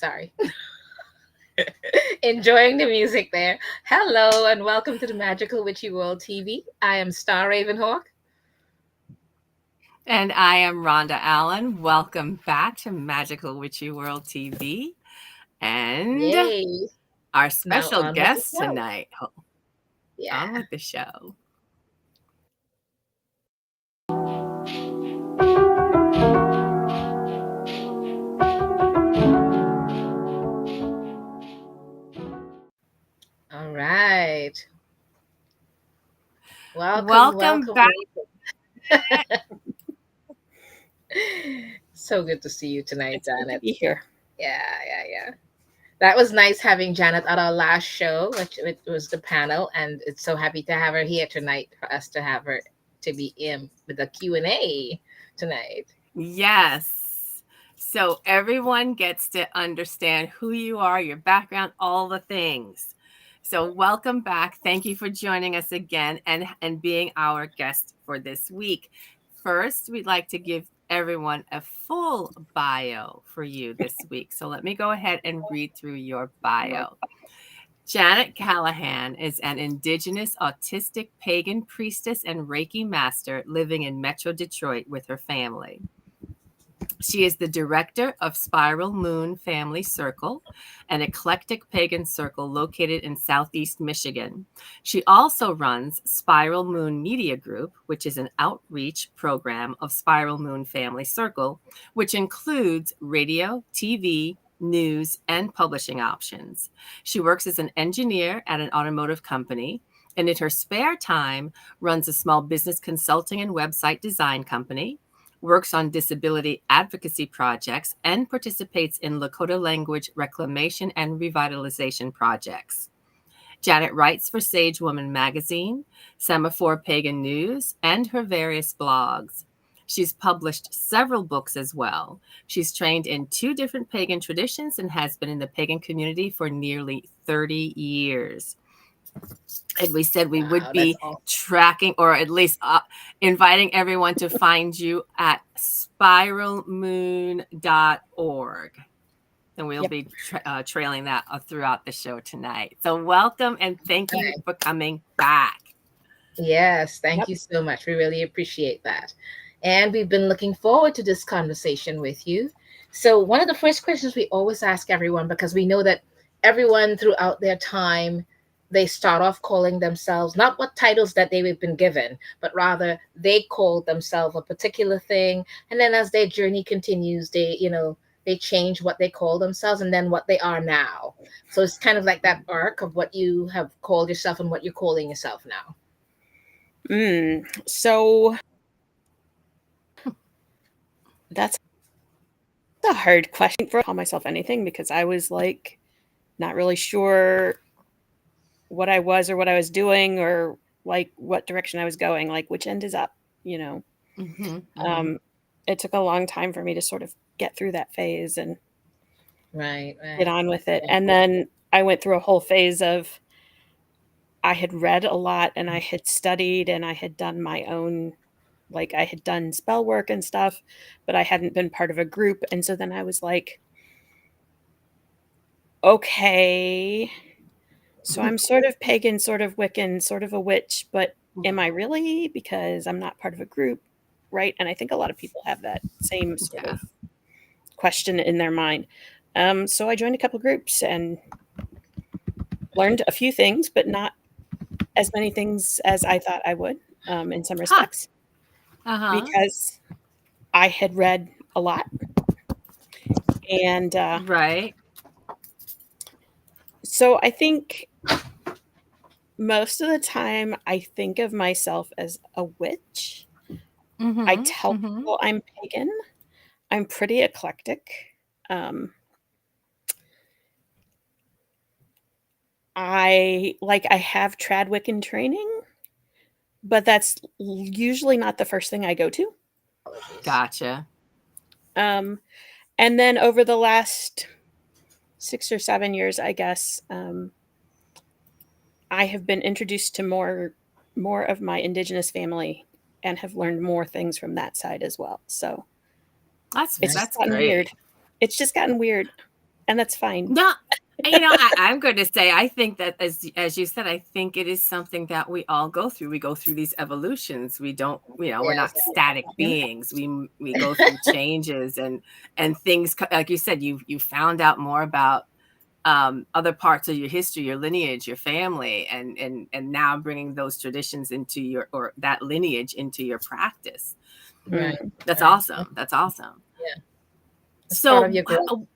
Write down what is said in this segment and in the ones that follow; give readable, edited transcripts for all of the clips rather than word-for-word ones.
Sorry. Enjoying the music there. Hello and welcome to the Magical Witchy World TV. I am Star Ravenhawk. And I am Rhonda Allen. Welcome back to Magical Witchy World TV. And Yay. our Now special on with the guest show. tonight. Yeah. On with the show. All right. Welcome back. So good to see you tonight, It's good Janet. to be here. Yeah. That was nice having Janet at our last show, which it was the panel, and it's so happy to have her here tonight for us to have her to be in with the Q&A tonight. Yes. So everyone gets to understand who you are, your background, all the things. So welcome back. Thank you for joining us again and being our guest for this week. First, we'd like to give everyone a full bio for you this week. So let me go ahead and read through your bio. Janet Callahan is an Indigenous autistic pagan priestess and Reiki master living in Metro Detroit with her family. She is the director of Spiral Moon Family Circle, an eclectic pagan circle located in Southeast Michigan. She also runs Spiral Moon Media Group, which is an outreach program of Spiral Moon Family Circle, which includes radio, TV, news, and publishing options. She works as an engineer at an automotive company, and in her spare time runs a small business consulting and website design company, works on disability advocacy projects, and participates in Lakota language reclamation and revitalization projects. Janet writes for Sage Woman Magazine, Semaphore Pagan News, and her various blogs. She's published several books as well. She's trained in 2 different pagan traditions and has been in the pagan community for nearly 30 years. And we said we would be tracking, or at least inviting everyone to find you at spiralmoon.org. And we'll be trailing that throughout the show tonight. So welcome and thank you for coming back. Yes, thank you so much. We really appreciate that. And we've been looking forward to this conversation with you. So one of the first questions we always ask everyone, because we know that everyone throughout their time, they start off calling themselves not what titles that they've been given, but rather they call themselves a particular thing. And then as their journey continues, they change what they call themselves and then what they are now. So it's kind of like that arc of what you have called yourself and what you're calling yourself now. So that's a hard question for call myself anything, because I was like not really sure what I was or what I was doing or like what direction I was going, like which end is up, It took a long time for me to sort of get through that phase and get on with it. And then I went through a whole phase of I had read a lot and I had studied and I had done my own, like I had done spell work and stuff, but I hadn't been part of a group. And so then I was like, okay, so I'm sort of pagan, sort of Wiccan, sort of a witch, but am I really? Because I'm not part of a group, right? And I think a lot of people have that same sort of question in their mind. So I joined a couple groups and learned a few things, but not as many things as I thought I would, in some respects, because I had read a lot. And so I think most of the time I think of myself as a witch. I tell people I'm pagan. I'm pretty eclectic. I have trad Wiccan training, but that's usually not the first thing I go to. Gotcha. And then over the last 6 or 7 years, I guess, I have been introduced to more of my Indigenous family and have learned more things from that side as well. So that's gotten great. Weird. It's just gotten weird. and that's fine. No, I'm going to say, I think that as you said, I think it is something that we all go through. We go through these evolutions. We don't, we're not Yes. static beings. We go through changes and things, like you said, you found out more about other parts of your history, your lineage, your family, and now bringing those traditions into or that lineage into your practice. Right. That's Right. awesome. That's awesome. Yeah. It's part of So, your growth.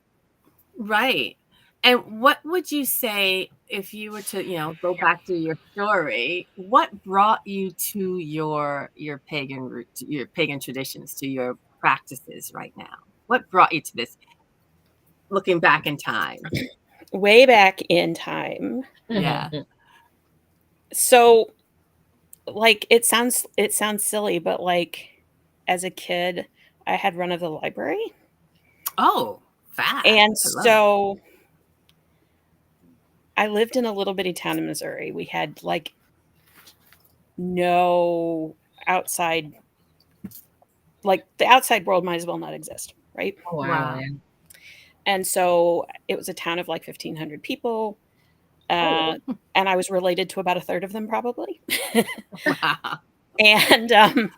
right. And what would you say if you were to, go back to your story? What brought you to your pagan root, your pagan traditions, to your practices right now? What brought you to this? Looking back in time. Way back in time. Yeah. So, like, it sounds silly, but like as a kid, I had run of the library. Oh, fast. And I love it. so I lived in a little bitty town in Missouri. We had like no outside, like the outside world might as well not exist, right? Oh, wow. Wow. Yeah. And so it was a town of like 1,500 people. Oh. And I was related to about a third of them, probably. Wow. And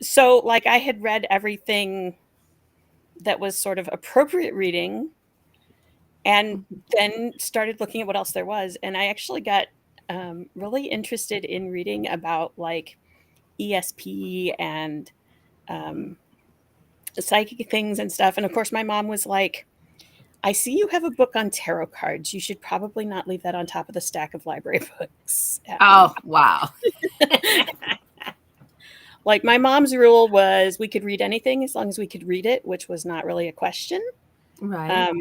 so, like, I had read everything that was sort of appropriate reading and then started looking at what else there was. And I actually got really interested in reading about like ESP and psychic things and stuff. And of course, my mom was like, I see you have a book on tarot cards. You should probably not leave that on top of the stack of library books at home. Oh, wow. Like, my mom's rule was we could read anything as long as we could read it, which was not really a question. Right.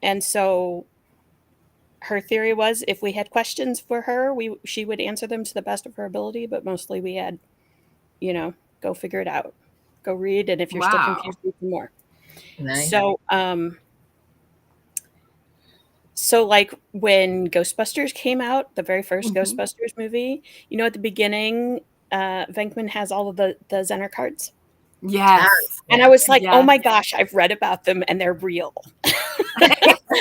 And so her theory was if we had questions for her, she would answer them to the best of her ability, but mostly we had, go figure it out. Go read, and if you're still Wow. confused, read some more. Nice. So like when Ghostbusters came out, the very first Mhm. Ghostbusters movie, at the beginning, Venkman has all of the Zener cards. Yes. And I was like, oh Yes. my gosh, I've read about them and they're real.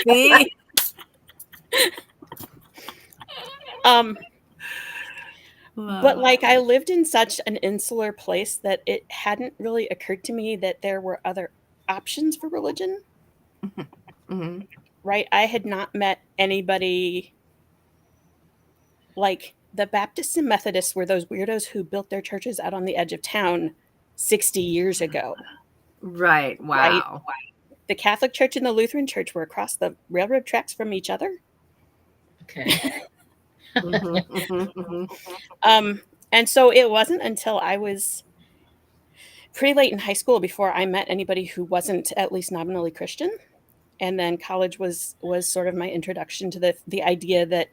See? But like I lived in such an insular place that it hadn't really occurred to me that there were other options for religion. Mm-hmm. Right? I had not met anybody like the Baptists and Methodists were those weirdos who built their churches out on the edge of town 60 years ago. Right. Wow. Right? The Catholic Church and the Lutheran Church were across the railroad tracks from each other. Okay. And so it wasn't until I was pretty late in high school before I met anybody who wasn't at least nominally Christian. And then college was sort of my introduction to the idea that,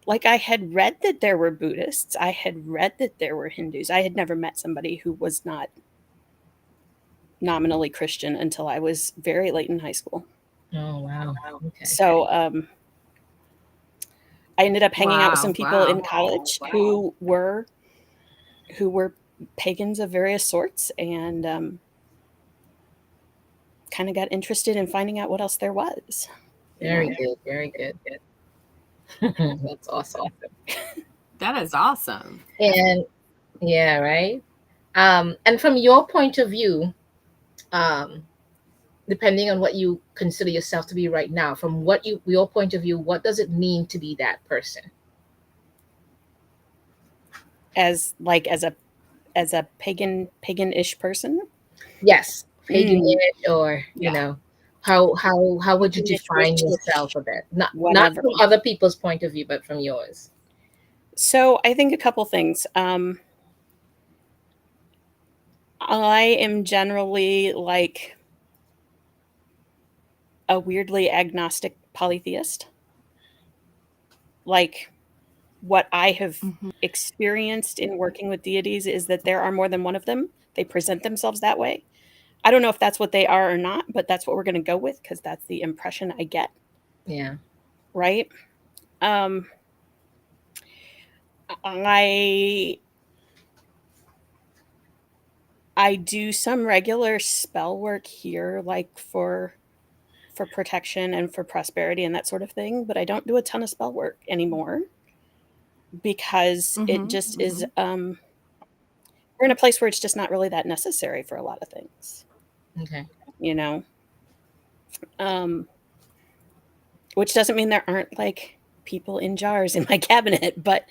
like, I had read that there were Buddhists, I had read that there were Hindus. I had never met somebody who was not nominally Christian until I was very late in high school. Oh, wow. Okay. So I ended up hanging out with some people in college who were pagans of various sorts, and kind of got interested in finding out what else there was. Very good. Very good. That's awesome. That is awesome. And yeah, right. And from your point of view, depending on what you consider yourself to be right now, from your point of view, what does it mean to be that person? As a pagan-ish person? Yes, pagan-ish, or how would you define yourself a bit? Not from other people's point of view, but from yours. So I think a couple things. I am generally like a weirdly agnostic polytheist. Like, what I have experienced in working with deities is that there are more than one of them. They present themselves that way. I don't know if that's what they are or not, but that's what we're going to go with because that's the impression I get. Yeah. Right? I do some regular spell work here, like for for protection and for prosperity and that sort of thing, but I don't do a ton of spell work anymore because it just is we're in a place where it's just not really that necessary for a lot of things. Okay. You know? Which doesn't mean there aren't like people in jars in my cabinet, but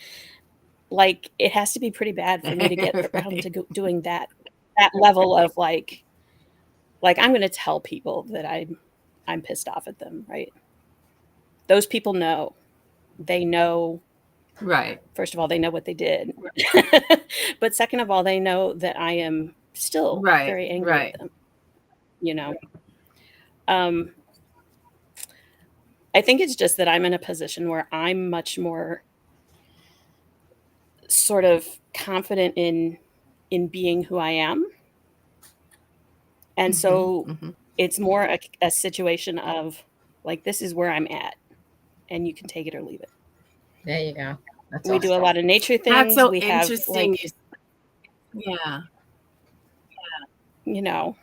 like it has to be pretty bad for me to get around to doing that level of like I'm going to tell people that I'm pissed off at them, right? Those people know. They know. Right. First of all, they know what they did. But second of all, they know that I am still very angry at them. You know? I think it's just that I'm in a position where I'm much more sort of confident in being who I am. And so it's more a situation of like, this is where I'm at and you can take it or leave it. There you go. That's we awesome. do a lot of nature things. That's so we have interesting. like, yeah. You know,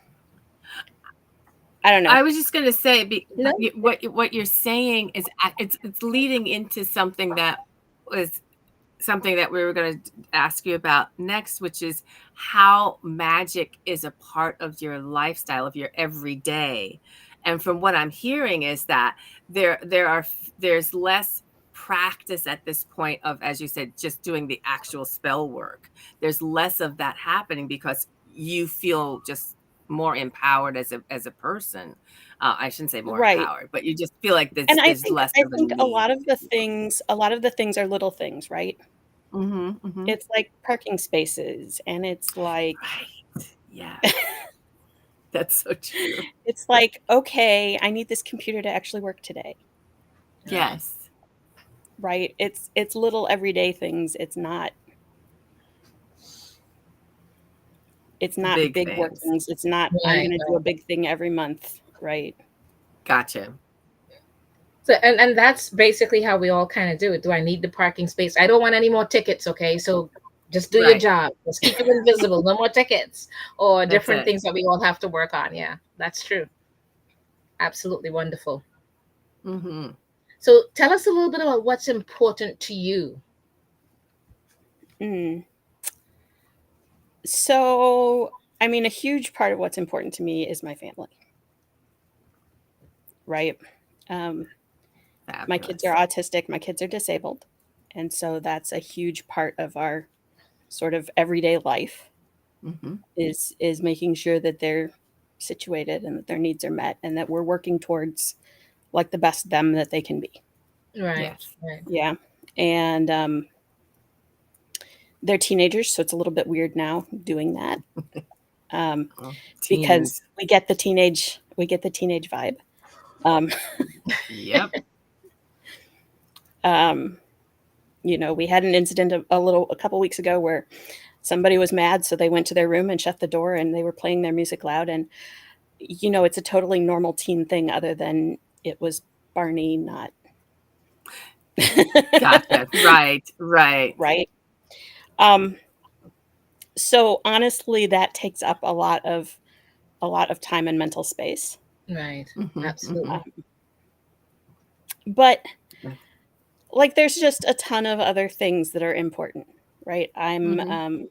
I don't know. I was just going to say, what you're saying is it's leading into something that was something that we were going to ask you about next, which is how magic is a part of your lifestyle, of your everyday. And from what I'm hearing is that there's less practice at this point of, as you said, just doing the actual spell work. There's less of that happening because you feel just more empowered as a person. I shouldn't say more empowered, but you just feel like there's less of a need. a lot of the things are little things, right? It's like parking spaces, and it's like, yeah, that's so true. It's like, okay, I need this computer to actually work today. Yes. Right. It's little everyday things. It's not big workings. It's not, I'm going to do a big thing every month. Right. Gotcha. So, and that's basically how we all kind of do it. Do I need the parking space? I don't want any more tickets. Okay. So just do your job. Just keep it invisible. No more tickets or different things that we all have to work on. Yeah, that's true. Absolutely wonderful. So tell us a little bit about what's important to you. So, I mean, a huge part of what's important to me is my family. Right. My kids are autistic. My kids are disabled. And so that's a huge part of our sort of everyday life is making sure that they're situated and that their needs are met and that we're working towards like the best them that they can be. Right. Yes. Right. Yeah. And they're teenagers, so it's a little bit weird now doing that. Because we get the teenage vibe. Yep. You know, we had an incident a couple weeks ago where somebody was mad, so they went to their room and shut the door, and they were playing their music loud. And you know, it's a totally normal teen thing, other than it was Barney, not. Gotcha. Right. So honestly, that takes up a lot of time and mental space. Right. Absolutely. But like, there's just a ton of other things that are important, right? I'm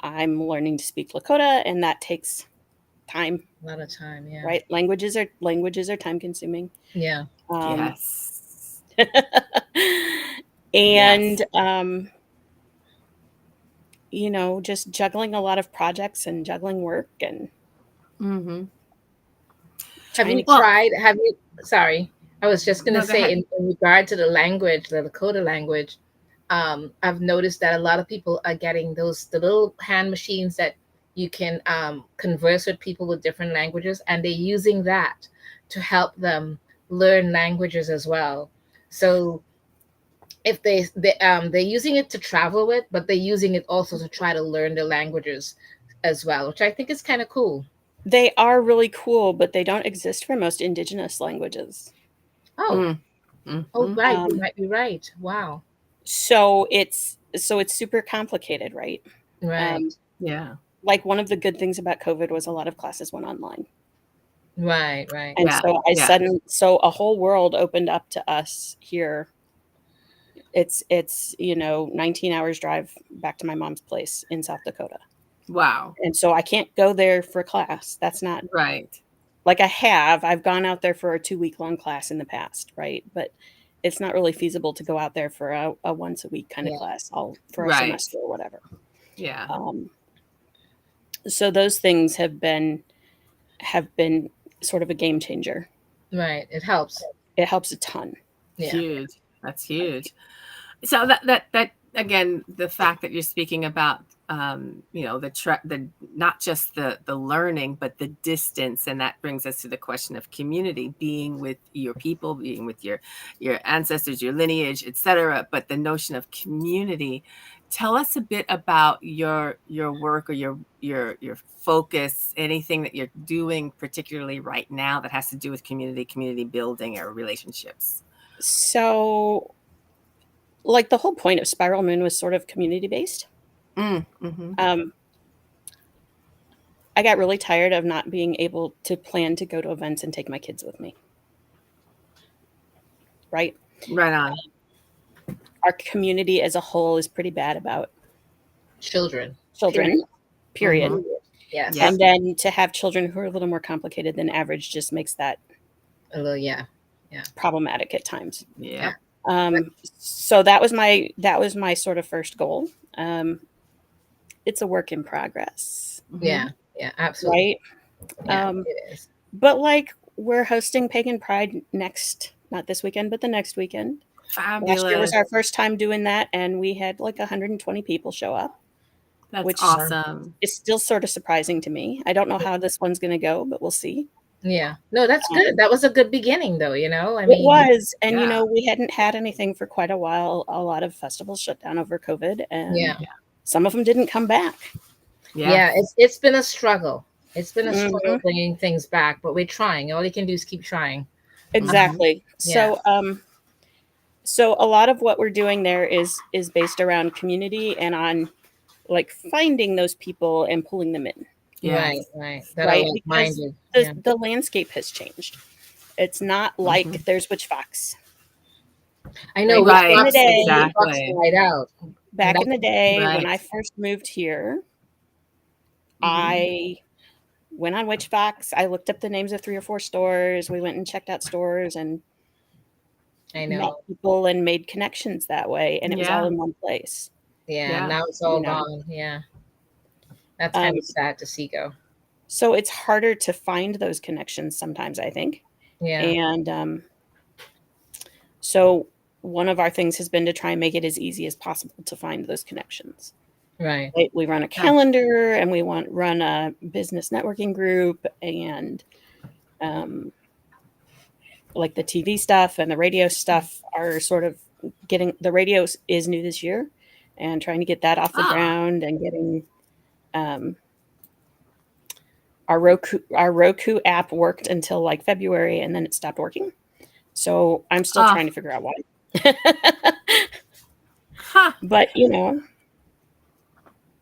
learning to speak Lakota, and that takes time. A lot of time, yeah. Right? Languages are time consuming. Yeah. Yes. And you know, just juggling a lot of projects and juggling work and. Have you tried? Sorry, I was just going to say in regard to the language, the Lakota language. I've noticed that a lot of people are getting the little hand machines that you can converse with people with different languages, and they're using that to help them learn languages as well. So if they're using it to travel with, but they're using it also to try to learn the languages as well, which I think is kind of cool. They are really cool, but they don't exist for most indigenous languages. Oh, right. You might be right. Wow. So it's super complicated, right? Right. Yeah. Like, one of the good things about COVID was a lot of classes went online. Right, right. And Yeah. so Yeah. so a whole world opened up to us here. It's 19 hours drive back to my mom's place in South Dakota. Wow. And so I can't go there for class. That's not Right. like I've gone out there for a 2 week long class in the past, right? But it's not really feasible to go out there for a once a week kind of Yeah, class, all for a Right. semester or whatever. Yeah. Um, so those things have been sort of a game changer. right. It helps. It helps a ton. Yeah, Huge. That's huge. So that again, the fact that you're speaking about, the not just the learning, but the distance, and that brings us to the question of community, being with your people, being with your ancestors, your lineage, etc. But the notion of community. Tell us a bit about your work or your focus, anything that you're doing particularly right now that has to do with community building or relationships. So, like the whole point of Spiral Moon was sort of community based. Mm-hmm. Um, I got really tired of not being able to plan to go to events and take my kids with me. Right? Right on. Our community as a whole is pretty bad about children. children, period. Mhm. Yes. Yep. And then to have children who are a little more complicated than average just makes that A little, yeah, problematic at times. Yep. So that was my sort of first goal. It's a work in progress, yeah, Mhm. yeah. Absolutely. right? Yeah, Um, it is. but like we're hosting Pagan Pride not this weekend, but the next weekend. Last year was Fabulous. our first time doing that, and we had like 120 people show up, That's which awesome. is still sort of surprising to me. I don't know how this one's going to go, but we'll see. Yeah. No, that's good. Um, That was a good beginning, though. I it mean, was, and Yeah. we hadn't had anything for quite a while. A lot of festivals shut down over COVID, and yeah, some of them didn't come back. Yeah. yeah. It's been a struggle. It's been a struggle Hmm. bringing things back, but we're trying. All you can do is keep trying. Mhm. Exactly. Yeah. So a lot of what we're doing there is based around community and on like finding those people and pulling them in, Right. Yes. Right. That are right? like Because minded. the Yeah. the landscape has changed. It's not Mhm. like there's Witch Fox. I know. Right? Which Right. box Exactly. died out, and Back that in the day when Right. I first moved here, Mhm. I went on Witch Fox. I looked up the names of 3 or 4 stores. We went and checked out stores and I met know. people and made connections that way, and it was all Yeah. in one place. Yeah. Yeah. Now it's You all know, gone. Yeah. That's kind um, of sad to see go. so it's harder to find those connections sometimes, I think. Yeah. And so one of our things has been to try and make it as easy as possible to find those connections. Right. Right? We run a Yeah. calendar, and we run a business networking group, and um, like the TV stuff and the radio stuff are sort of getting the radio is new this year, and trying to get that off the Ah. ground and getting um, our Roku app worked until like February, and then it stopped working. So I'm still Ah. trying to figure out why. Huh. But It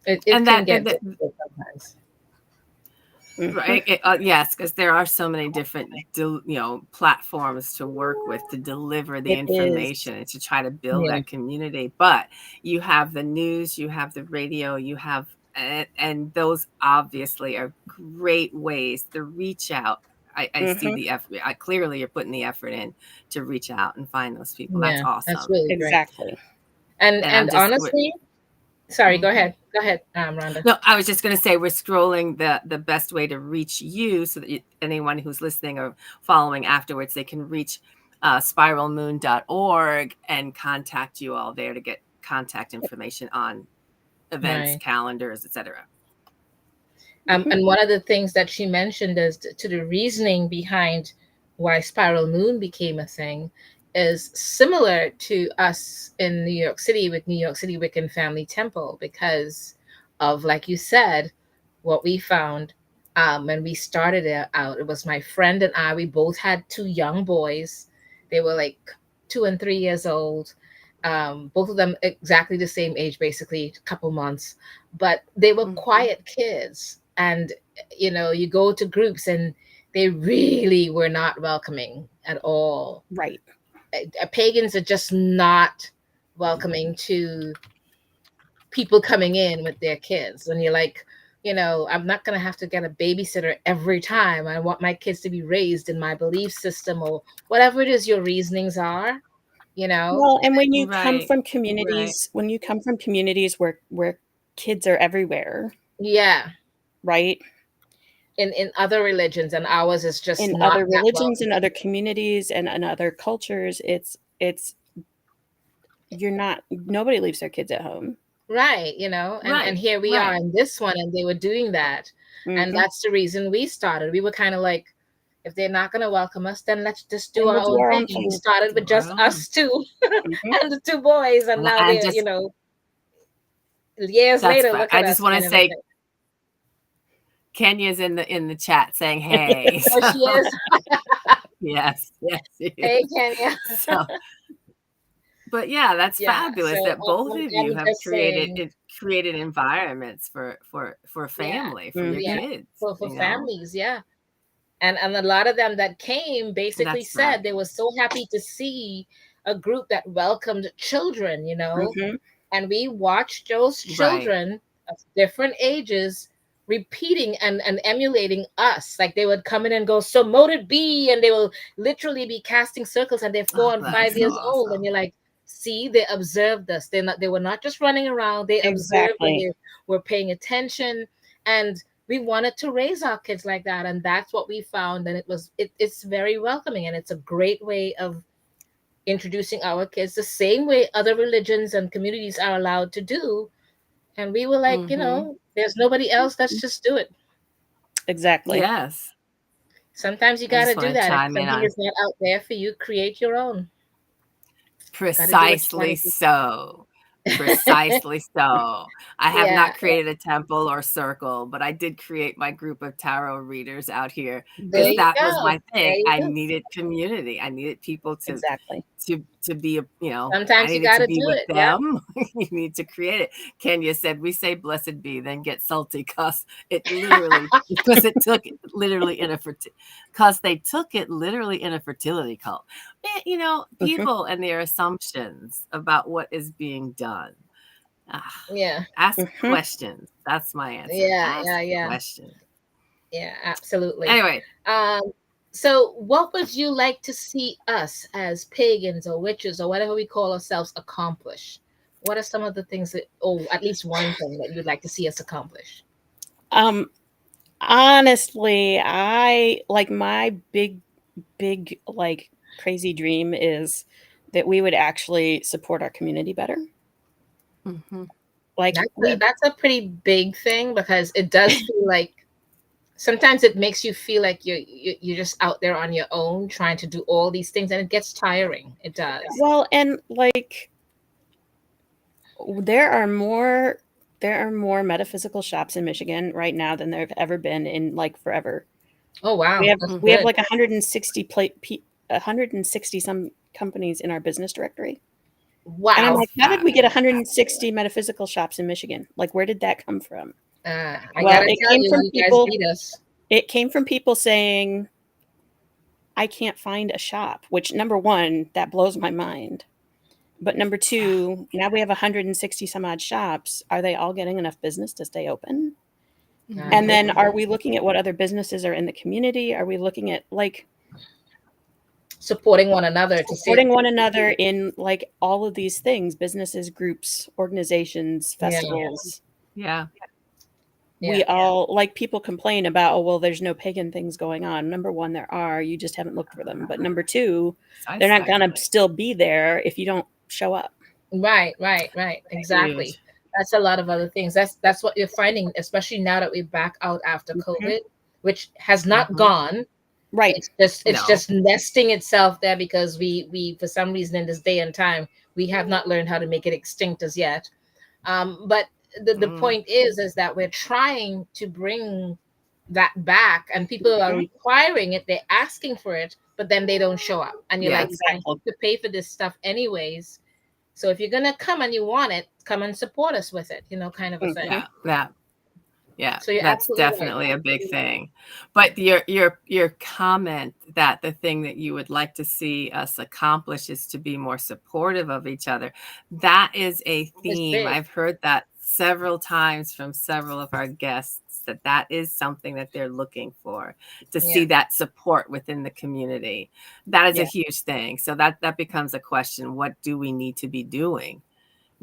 And can that, get difficult sometimes. right. Yes, because there are so many different, platforms to work with to deliver the it is. information and to try to build Yeah. that community. But you have the news, you have the radio, you have, and those obviously are great ways to reach out. I see Hmm. the effort. Clearly, you're putting the effort in to reach out and find those people. That's Yeah. That's awesome. really great. Exactly. And And I'm and just, honestly, sorry, go Mhm. ahead. Go ahead, Rhonda. No, I was just going to say we're scrolling the best way to reach you so that anyone who's listening or following afterwards, they can reach spiralmoon.org and contact you all there to get contact information on events, Right. calendars, etc. Hmm. And one of the things that she mentioned is to the reasoning behind why Spiral Moon became a thing is similar to us in New York City with New York City Wiccan Family Temple because of, like you said, what we found when we started it out. It was my friend and I. We both had two young boys. They were like 2 and 3 years old. Both of them exactly the same age, basically a couple months, but they were Mhm. quiet kids. And you go to groups and they really were not welcoming at all. Right. Pagans are just not welcoming to people coming in with their kids. And you're like, I'm not going to have to get a babysitter every time. I want my kids to be raised in my belief system, or whatever it is your reasonings are, Well, and when you come Right. from Right. communities, where kids are everywhere, Yeah. right? In other religions, and ours is just In not other that religions and welcoming. other communities and in other cultures, it's nobody leaves their kids at home. Right, and Right. here we are Right. in this one, and they were doing that. And Mhm. that's the reason we started. We were kind of like, if they're not going to welcome us, then let's just do Then we'll our do own our thing. own And we thing. started with Do our just own. us two Mhm. and the two boys, and now And they're, just years that's later, fine. look I at just us, want to kind of a say thing. Kenya's in the chat saying hey. Oh, she So is. yes, she Hey, is. Kenya. So, but yeah, that's Yeah. fabulous So that both of you I'm have just saying, created environments for yeah, family, for your Mhm. yeah, kids, for families, yeah. And a lot of them that came basically That's said right. they were so happy to see a group that welcomed children, Mhm. and we watched those Right. children of different ages repeating and emulating us. Like they would come in and go, so moted B, and they will literally be casting circles, and they're Oh, 4 and 5 that's so years old. And awesome. you're like, see, they observed us. They were not just running around, they observed, and Exactly. they were paying attention. And we wanted to raise our kids like that, and that's what we found. And it's very welcoming, and it's a great way of introducing our kids the same way other religions and communities are allowed to do. And we were like, Mm-hmm. there's nobody else, let's just do it. Exactly. Yes. Sometimes you I got to just do want to that. If chime in something on is not out there for you, create your own. Got to do what you got precisely to do. so. Precisely so. I have Yeah, not created a temple or circle, but I did create my group of tarot readers out here there because you that was go, my there thing. you I go. needed community. I needed people Exactly. to be, I Sometimes you needed got to to be do with it. Yeah. them. You need to create it. Kenya said, we say blessed be, then get salty because it took it literally in a because they took it literally in a fertility cult. Mhm. People and their assumptions about what is being done. Ah, Yeah, ask Mhm. questions. That's my answer. yeah, Ask yeah, yeah, questions. yeah, absolutely. Anyway, um so what would you like to see us as pagans or witches or whatever we call ourselves accomplish? What are some of the things that, or at least one thing that you'd like to see us accomplish? Um, honestly, I like my big, like, crazy dream is that we would actually support our community better. mhm. Like, we That's a pretty big thing, because it does feel like sometimes it makes you feel like you're just out there on your own trying to do all these things, and it gets tiring. It does. well, and, like, there are more metaphysical shops in Michigan right now than there have ever been in, like, forever. Oh We wow, have that's we have, Mhm. good. like, 160 some companies in our business directory. And I'm Wow. That's like, "How did we get fabulous. 160 metaphysical shops in Michigan? Like, where did that come from?" I Well, gotta it tell came you, from you guys people beat us. saying, "I can't find a shop," which, number 1, that blows my mind. But number 2, now we have 160 some odd shops. Are they all getting enough business to stay open? I And Mhm. then agree. are we looking at what other businesses are in the community? Are we looking at, like, Supporting one another to see. supporting one another in, like, all of these things, businesses, groups, organizations, Yeah, festivals? Yeah. yeah, We all, like, people complain about, "Oh, well, there's no pagan things going on." Number 1, there are, you just haven't looked for them. But number 2, they're not Precisely. gonna still be there if you don't show up. right, exactly. Huge. That's a lot of other things. That's what you're finding, especially now that we're back out after Mhm. COVID, which has not Mhm. gone. Right. It's No. just nesting itself there, because we for some reason in this day and time we have not learned how to make it extinct as yet. But the Mm. point is that we're trying to bring that back, and people are Mhm. requiring it, they're asking for it, but then they don't show up, and you're like, Yes. I Exactly. have to pay for this stuff anyways. So if you're gonna come and you want it, come and support us with it, kind of a thing. Mhm. Yeah. Yeah. Yeah, So you're that's absolutely right. definitely a big thing. But your comment that the thing that you would like to see us accomplish is to be more supportive of each other. That is a It's theme. big. I've heard that several times from several of our guests, that that is something that they're looking for, to see Yeah. that support within the community. That is a Yeah. huge thing. So that becomes a question: what do we need to be doing?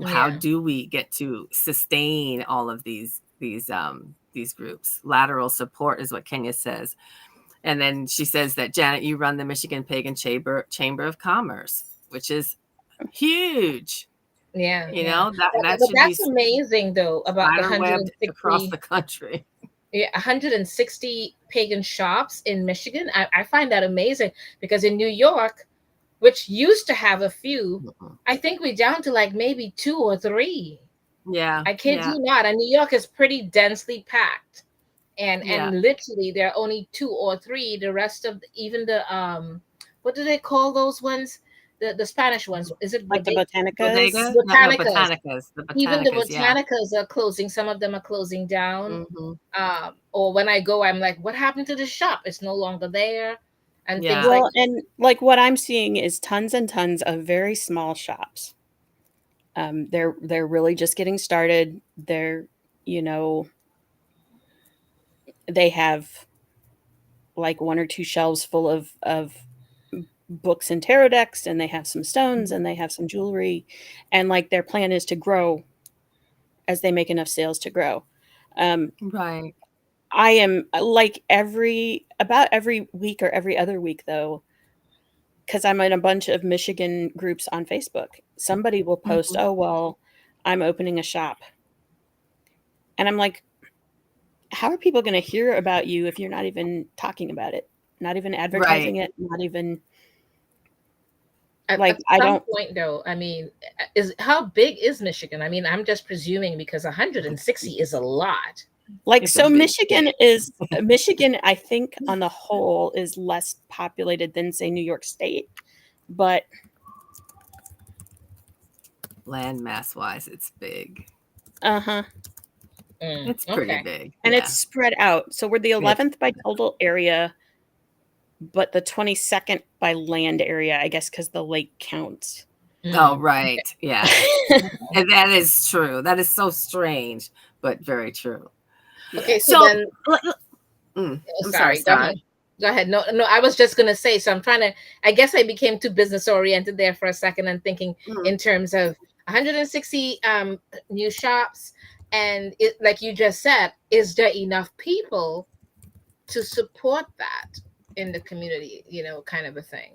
How Yeah. do we get to sustain all of these groups? Lateral support is what Kenya says. And then she says that, Janet, you run the Michigan Pagan Chamber of Commerce, which is huge. Yeah. You Yeah. know, that But should be that's amazing though about the spider webbed across 160. the country. Yeah, 160 pagan shops in Michigan. I find that amazing because in New York, which used to have a few, I think we're down to like maybe two or three. Yeah, I kid yeah, you not. And New York is pretty densely packed. yeah. And literally there are only two or three. The rest of even the what do they call those ones? The Spanish ones. Is it Like the Botanicas. Bodega? No, no, botanicas? Botanicas. The Even the Botanicas, yeah. botanicas are closing. Some of them are closing down. Hmm. Or when I go, I'm like, what happened to the shop? It's no longer there, and things Yeah. like Well, and like what I'm seeing is tons and tons of very small shops. They're really just getting started. They're, you know, they have like one or two shelves full of books and tarot decks, and they have some stones, and they have some jewelry, and like their plan is to grow as they make enough sales to grow. Right. I am like every week or every other week though, because I'm in a bunch of Michigan groups on Facebook. Somebody will post, Hmm. "Oh well, I'm opening a shop," and I'm like, "How are people going to hear about you if you're not even talking about it, not even advertising Right. it, not even at like I some don't point though. I mean, is how big is Michigan? I mean, I'm just presuming because 160 is a lot. like It's a so big state. Michigan I think on the whole is less populated than say New York State, but Land mass wise, it's big. uh-huh. It's pretty Okay. big. And it's Yeah. spread out. So we're the It, 11th by total area, but the 22nd by land area, I guess, because the lake counts. oh, Okay. right. Yeah. And that is true. That is so strange, but very true. Yeah. Okay. So So, then, oh, I'm sorry, sorry. Go Scott. ahead. Go ahead. No, no. I was just gonna say. So I'm trying to. I guess I became too business oriented there for a second and thinking Mm, in terms of 160 new shops, and it, like you just said, is there enough people to support that in the community? Kind of a thing.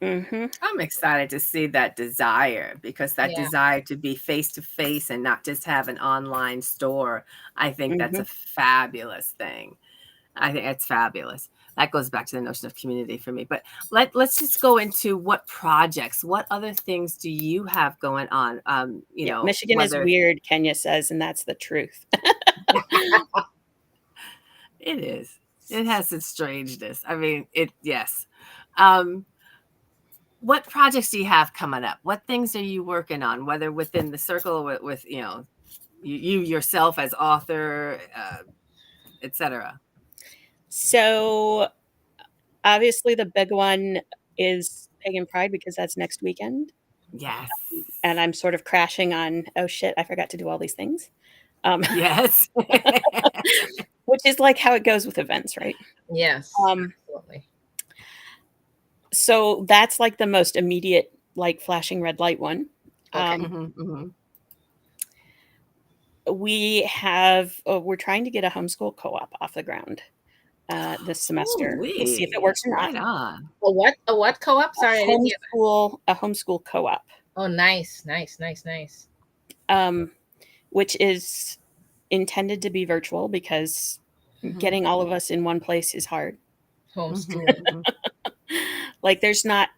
Mm-hmm. I'm excited to see that desire, because that Yeah. desire to be face to face and not just have an online store, I think that's Mm-hmm. a fabulous thing. I think it's fabulous. That goes back to the notion of community for me. But let's just go into what projects, what other things do you have going on? Yeah. Michigan is Whether weird, Kenya says, and that's the truth. it is, it has its strangeness. I mean, yes. Um, what projects do you have coming up? What things are you working on, whether within the circle or with you yourself as author, etc.? So obviously the big one is Pagan Pride because that's next weekend. Yes. And I'm sort of crashing on, oh shit, I forgot to do all these things. Um, Yes. which is like how it goes with events, right? Yes. Um, Absolutely. so that's like the most immediate, like flashing red light one. Okay. Hmm. Hmm. We're trying to get a homeschool co-op off the ground this semester. We'll see if it Ooh-wee. works or not. Right on. A what? A what co-op? Sorry, I didn't hear that. A homeschool co-op, Oh, nice, nice, nice, nice. um, which is intended to be virtual because Hmm. getting all of us in one place is hard. Hmm. Homeschooling. Hmm. Like there's not.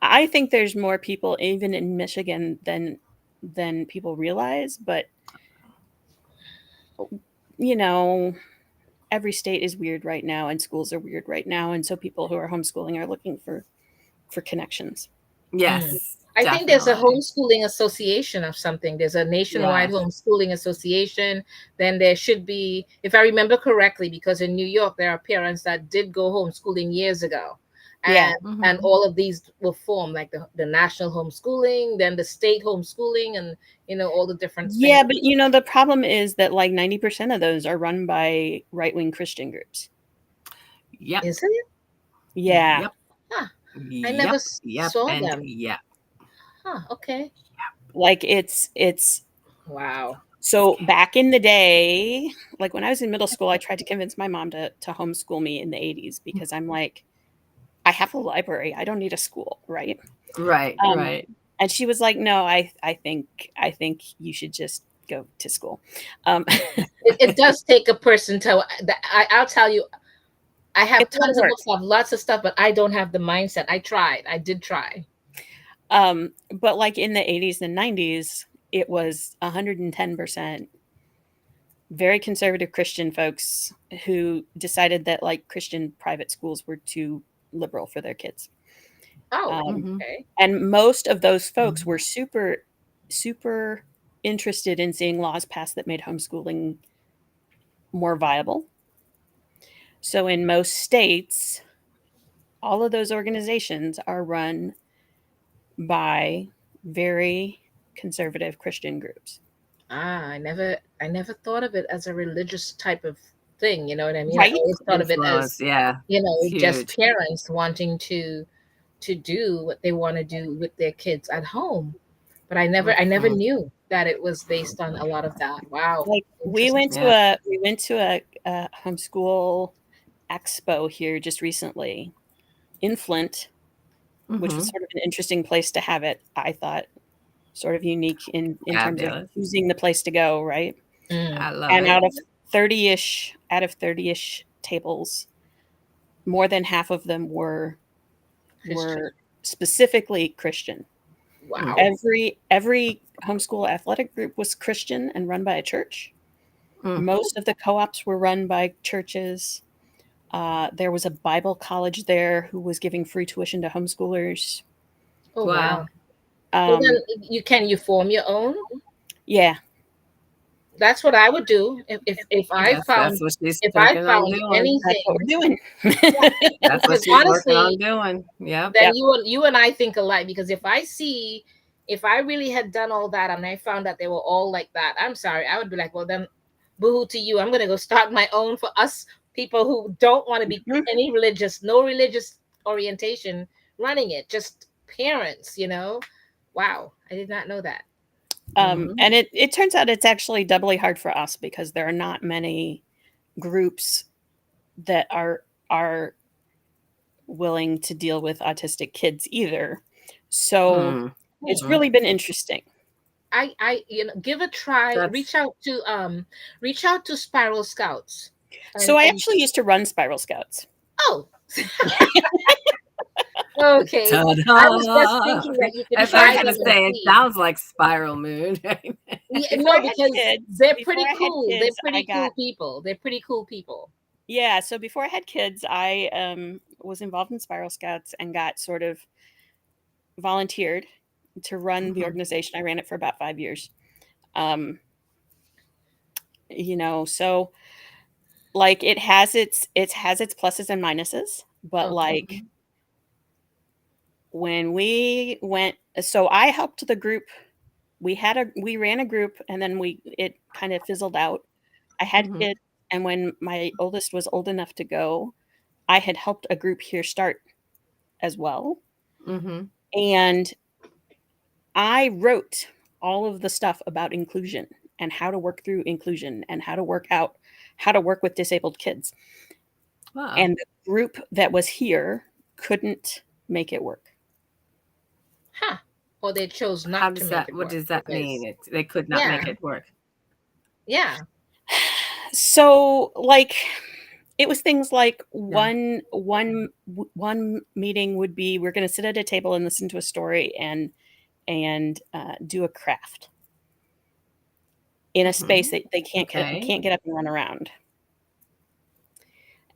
I think there's more people even in Michigan than people realize, but you know, every state is weird right now, and schools are weird right now, and so people who are homeschooling are looking for connections. Mm. Yes. I think there's a Definitely. homeschooling association of something. There's a nationwide Yes. homeschooling association. Then there should be, if I remember correctly, because in New York there are parents that did go homeschooling years ago. Yeah. And all of these will form like the national homeschooling, then the state homeschooling, and all the different Yeah, things. but the problem is that like 90% of those are run by right-wing Christian groups. Yep. Is it? Yeah. Yep. Huh. I never Yep. Yep. saw And them. yep. Huh. Okay. Like it's Wow. so back in the day, like when I was in middle school, I tried to convince my mom to homeschool me in the 80s because I'm like, I have a library. I don't need a school, right? Right. Right. And she was like, "No, I think you should just go to school." It does take a person to. I'll tell you, I have It's a lot of tons of work. books, I have lots of stuff, but I don't have the mindset. I tried. I did try. But like in the 80s and 90s, it was 110% very conservative Christian folks who decided that like Christian private schools were too liberal for their kids. Oh, Um, okay. and most of those folks were super, super interested in seeing laws passed that made homeschooling more viable. So in most states, all of those organizations are run by very conservative Christian groups. I never thought of it as a religious type of thing. You know what I mean? I Right? always thought of it Influence. as, Yeah. It's just huge. parents wanting to do what they want to do with their kids at home. But I never knew that it was based on a lot of that. Wow. Like Interesting. Yeah. we went to a homeschool expo here just recently in Flint, which was Mm-hmm. sort of an interesting place to have it. I thought sort of unique in terms of Fabulous. choosing the place to go, right? Mm, I love And it. out of 30ish tables, more than half of them Christian. were specifically Christian. Wow. Every homeschool athletic group was Christian and run by a church. Mm. Most of the co-ops were run by churches. There was a Bible college there who was giving free tuition to homeschoolers. Oh, Wow. wow. Well, Um, then you form your own. yeah, That's what I would do if I That's found what she's if I working on found doing. that's what anything. we're doing. That's what Because she's working on honestly, doing. Yep. then Yep. you and I think alike. Because if I really had done all that and I found that they were all like that, I'm sorry, I would be like, well then, boohoo to you. I'm gonna go start my own for us people who don't want to be Mhm. no religious orientation running it, just parents. Wow, I did not know that. Mm-hmm. And it turns out it's actually doubly hard for us because there are not many groups that are willing to deal with autistic kids either. So Mm. it's Mm. really been interesting. I give a try. That's Reach out to Spiral Scouts, So and I and actually used to run Spiral Scouts. oh, okay. I was just ta-da. thinking that you could If I was try Before I had them gonna and say it see. sounds like Spiral Moon. Yeah, before no, I had because kids, they're before pretty I had cool. They're kids, I pretty got cool people. They're pretty cool people. yeah. So before I had kids, I was involved in Spiral Scouts and got sort of volunteered to run the Mhm. organization. I ran it for about 5 years. Um, so like it has its pluses and minuses, but Okay. like when we went, so I helped the group. We ran a group and then it kind of fizzled out. I had Mhm. kids, and when my oldest was old enough to go, I had helped a group here start as well. Mhm. And I wrote all of the stuff about inclusion and how to work through inclusion and how to work with disabled kids. Wow. And the group that was here couldn't make it work. Huh. Or they chose How not to does make that? it What work does that mean? because, They could not yeah, make it work. yeah. So like it was things like Yeah. one meeting would be we're going to sit at a table and listen to a story and do a craft in a space Mhm. that they Okay. can't get up and run around,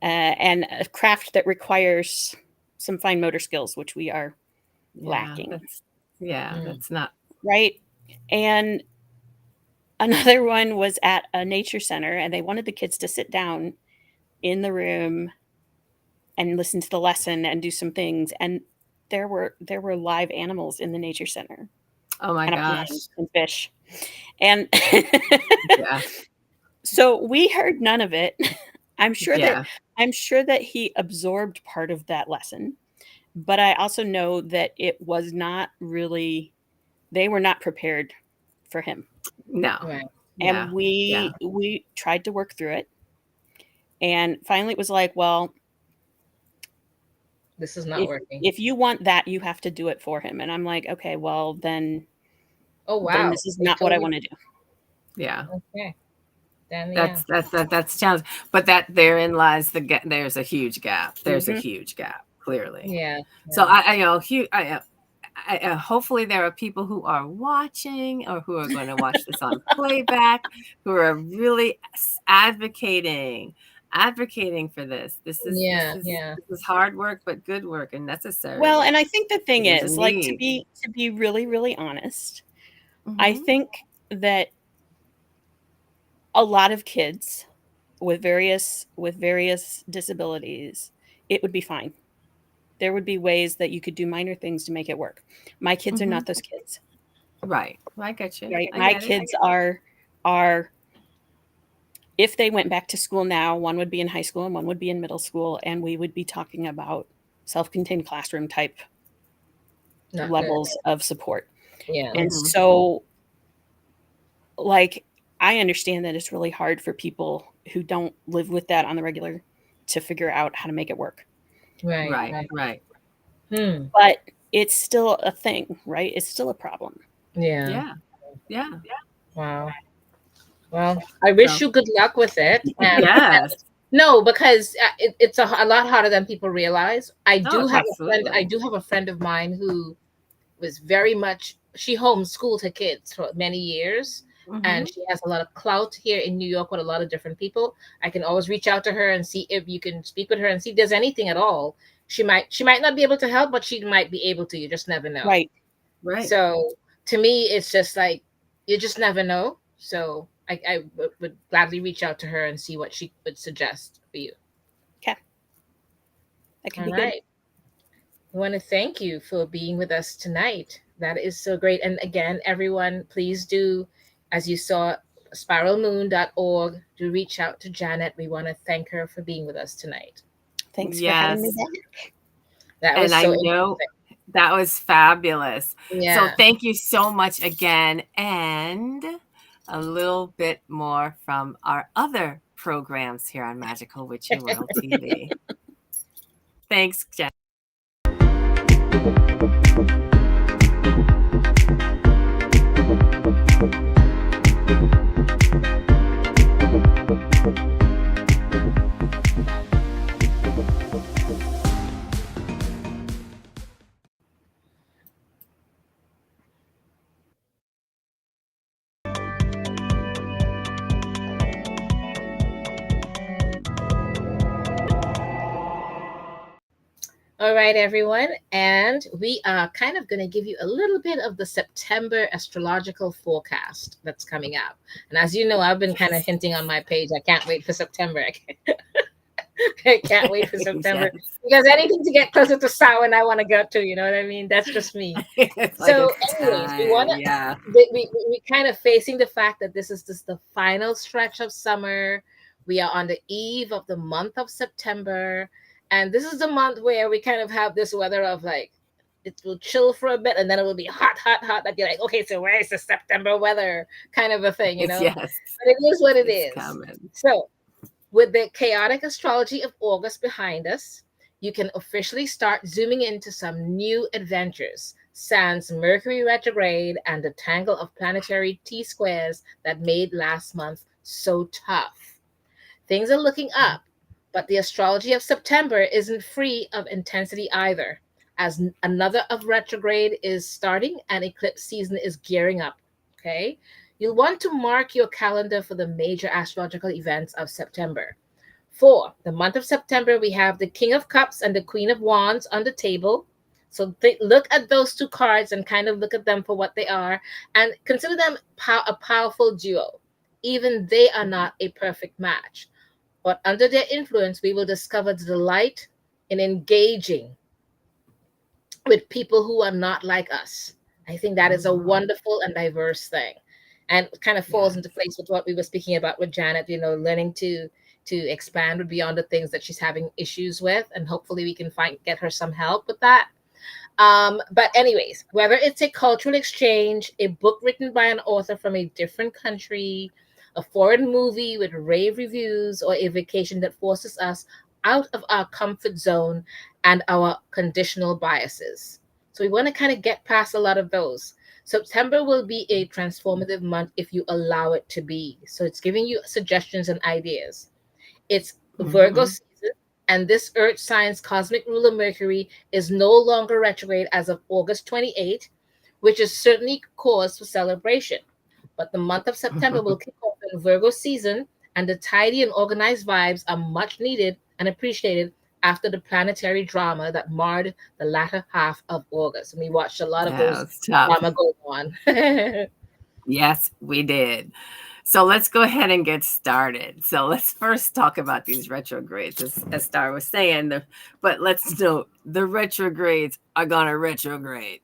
and a craft that requires some fine motor skills, which we are Yeah. lacking. Yeah, Mm. that's not. right? And another one was at a nature center, and they wanted the kids to sit down in the room and listen to the lesson and do some things. And there were live animals in the nature center, Oh my and a gosh. pond and fish. And Yeah. so we heard none of it. I'm sure that Yeah. I'm sure that he absorbed part of that lesson, but I also know that it was not really, they were not prepared for him. No. Right. And Yeah. Yeah. we tried to work through it. And finally it was like, well, This is not if working. if you want that, you have to do it for him. And I'm like, okay, well Oh then wow. this is They not what I told you. want to do. Yeah. Okay. Then yeah. That's challenge. But that therein lies there's a huge gap. There's a Hmm. huge gap, clearly. Yeah. So Yeah. I you know, hopefully there are people who are watching or who are going to watch this on playback who are really advocating for this. Yeah. Yeah. This is hard work, but good work and Well, necessary. and I think the thing There's a is, like, need. to be really, really honest, I Hmm. think that a lot of kids with various disabilities, it would be fine. There would be ways that you could do minor things to make it work. My kids are Hmm. not those kids, Right. I get you. right? I My get it. kids are if they went back to school now, one would be in high school and one would be in middle school, and we would be talking about self-contained classroom type Not good. levels of support. Yeah. And Hmm. so, like, I understand that it's really hard for people who don't live with that on the regular to figure out how to make it work. Right. Right. Right. Right. Hmm. But it's still a thing, right? It's still a problem. Yeah. Yeah. Yeah. Wow. Well, I wish So you good luck with it. And yes. no, because it's a lot harder than people realize. Oh, I absolutely. do have a friend of mine who was very much, she homeschooled her kids for many years, and Hmm. she has a lot of clout here in New York with a lot of different people. I can always reach out to her and see if you can speak with her and see if there's anything at all. She might not be able to help, but she might be able to. You just never know. Right. Right. So to me, it's just like you just never know. So I would gladly reach out to her and see what she would suggest for you. Okay. That could All be good. right. I want to thank you for being with us tonight. That is so great. And again, everyone, please do, as you saw, spiralmoon.org, do reach out to Janet. We want to thank her for being with us tonight. Thanks for having me Yes. back. That And was I so know interesting. that was fabulous. So Yeah. thank you so much again. And a little bit more from our other programs here on Magical Witchy World TV. Thanks, Jen. All right, everyone. And we are kind of going to give you a little bit of the September astrological forecast that's coming up. And as you know, I've been kind of hinting on my page. I can't wait for September. I can't wait for September Yes. because anything to get closer to Samhain, I want to go to. You know what I mean? That's just me. It's like So, it's anyways, we want time. to. Yeah. We kind of facing the fact that this is just the final stretch of summer. We are on the eve of the month of September, and this is the month where we kind of have this weather of like it will chill for a bit and then it will be hot, hot, hot. That you're like, okay, so where is the September weather kind of a thing, you It's know? yes. But it is what it It's is. coming. So with the chaotic astrology of August behind us, you can officially start zooming into some new adventures, sans Mercury retrograde and the tangle of planetary T squares that made last month so tough. Things are looking up, but the astrology of September isn't free of intensity either, as another of retrograde is starting and eclipse season is gearing up. Okay? You'll want to mark your calendar for the major astrological events of September. For the month of September, we have the King of Cups and the Queen of Wands on the table. So look at those two cards and kind of look at them for what they are, and consider them a powerful duo. Even they are not a perfect match, but under their influence, we will discover the delight in engaging with people who are not like us. I think that is a Mhm. wonderful and diverse thing, and kind of falls Yeah. into place with what we were speaking about with Janet. Learning to expand beyond the things that she's having issues with, and hopefully we can get her some help with that. But anyways, whether it's a cultural exchange, a book written by an author from a different country, a foreign movie with rave reviews, or a vacation that forces us out of our comfort zone and our conditional biases. So we want to kind of get past a lot of those. September will be a transformative month if you allow it to be. So it's giving you suggestions and ideas. It's Virgo Mhm. season, and this Earth sign's cosmic ruler Mercury is no longer retrograde as of August 28th, which is certainly cause for celebration. But the month of September will kick off in Virgo season, and the tidy and organized vibes are much needed and appreciated after the planetary drama that marred the latter half of August. And we watched a lot of Yeah, those it's tough. drama go on. Yes, we did. So let's go ahead and get started. So let's first talk about these retrogrades, as Star was saying. But let's note the retrogrades are gonna retrograde.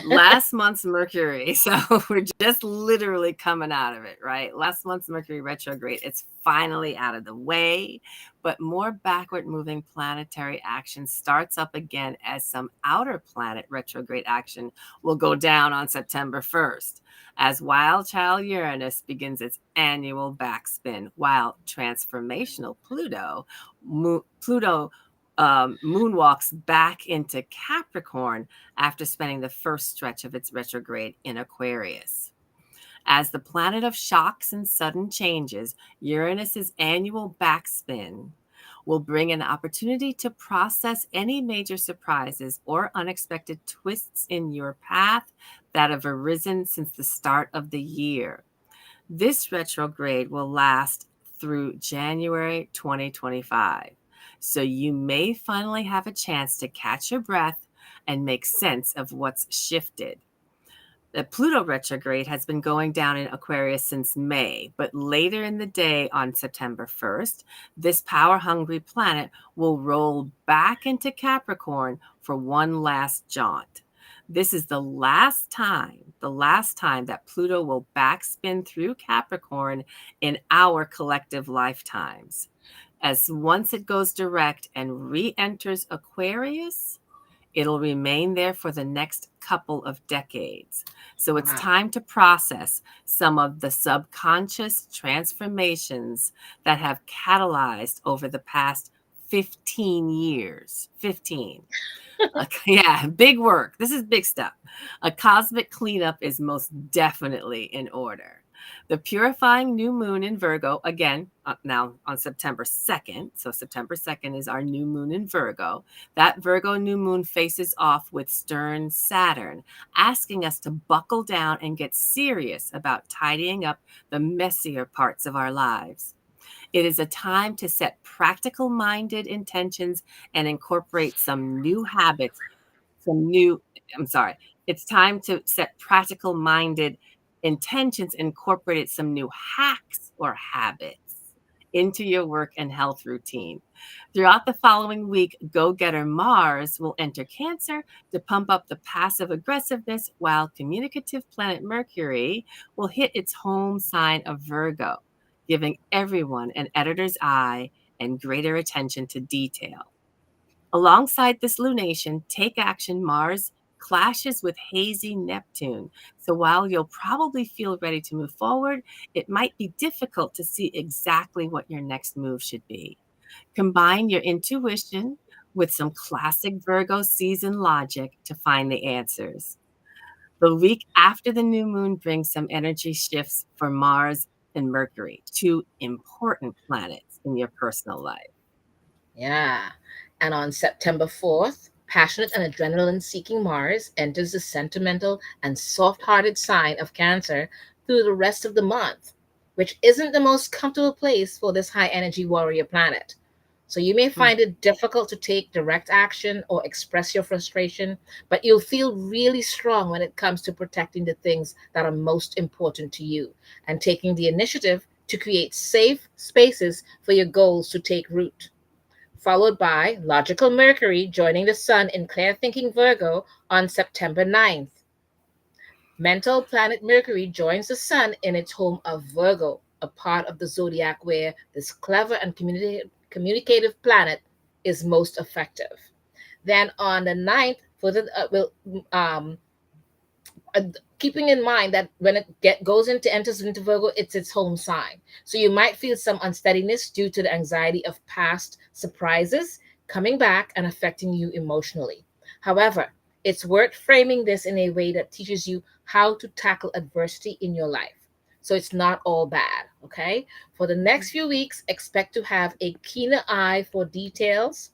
Last month's Mercury, so we're just literally coming out of it, right? Last month's Mercury retrograde, it's finally out of the way, but more backward moving planetary action starts up again as some outer planet retrograde action will go down on September 1st as wild child Uranus begins its annual backspin, while transformational Pluto moonwalks back into Capricorn after spending the first stretch of its retrograde in Aquarius. As the planet of shocks and sudden changes, Uranus's annual backspin will bring an opportunity to process any major surprises or unexpected twists in your path that have arisen since the start of the year. This retrograde will last through January 2025. So you may finally have a chance to catch your breath and make sense of what's shifted. The Pluto retrograde has been going down in Aquarius since May, but later in the day on September 1st, this power hungry planet will roll back into Capricorn for one last jaunt. This is the last time that Pluto will backspin through Capricorn in our collective lifetimes. As once it goes direct and re enters Aquarius, it'll remain there for the next couple of decades. So it's Wow. time to process some of the subconscious transformations that have catalyzed over the past 15 years. 15. Yeah, big work. This is big stuff. A cosmic cleanup is most definitely in order. The purifying new moon in Virgo, again, now on September 2nd. So, September 2nd is our new moon in Virgo. That Virgo new moon faces off with stern Saturn, asking us to buckle down and get serious about tidying up the messier parts of our lives. It is a time to set practical minded intentions and incorporate some new habits, some new, I'm sorry, it's time to set practical minded intentions, incorporate some new hacks or habits into your work and health routine. Throughout the following week, go getter Mars will enter Cancer to pump up the passive aggressiveness, while communicative planet Mercury will hit its home sign of Virgo, giving everyone an editor's eye and greater attention to detail. Alongside this lunation, take action Mars clashes with hazy Neptune. So while you'll probably feel ready to move forward, it might be difficult to see exactly what your next move should be. Combine your intuition with some classic Virgo season logic to find the answers. The week after the new moon brings some energy shifts for Mars and Mercury, two important planets in your personal life. Yeah. And on September 4th, passionate and adrenaline seeking Mars enters the sentimental and soft hearted sign of Cancer through the rest of the month, which isn't the most comfortable place for this high energy warrior planet. So you may Mm. find it difficult to take direct action or express your frustration, but you'll feel really strong when it comes to protecting the things that are most important to you and taking the initiative to create safe spaces for your goals to take root. Followed by logical Mercury joining the Sun in clear thinking Virgo on September 9th. Mental planet Mercury joins the Sun in its home of Virgo, a part of the zodiac where this clever and communicative planet is most effective. Then on the 9th, for the um, uh, keeping in mind that when it goes into enters into Virgo, it's its home sign. So you might feel some unsteadiness due to the anxiety of past surprises coming back and affecting you emotionally. However, it's worth framing this in a way that teaches you how to tackle adversity in your life. So it's not all bad, okay? For the next few weeks, expect to have a keener eye for details,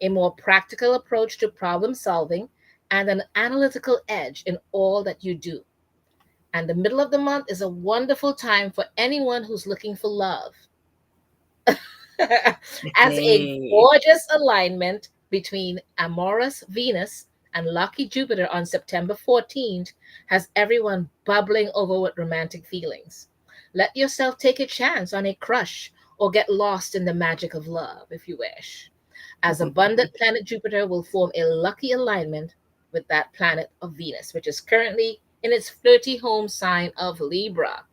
a more practical approach to problem solving, and an analytical edge in all that you do. And the middle of the month is a wonderful time for anyone who's looking for love, as a Hey. gorgeous alignment between Amorous Venus and lucky Jupiter on September 14th has everyone bubbling over with romantic feelings. Let yourself take a chance on a crush or get lost in the magic of love if you wish, as abundant planet Jupiter will form a lucky alignment with that planet of Venus, which is currently in its flirty home sign of Libra.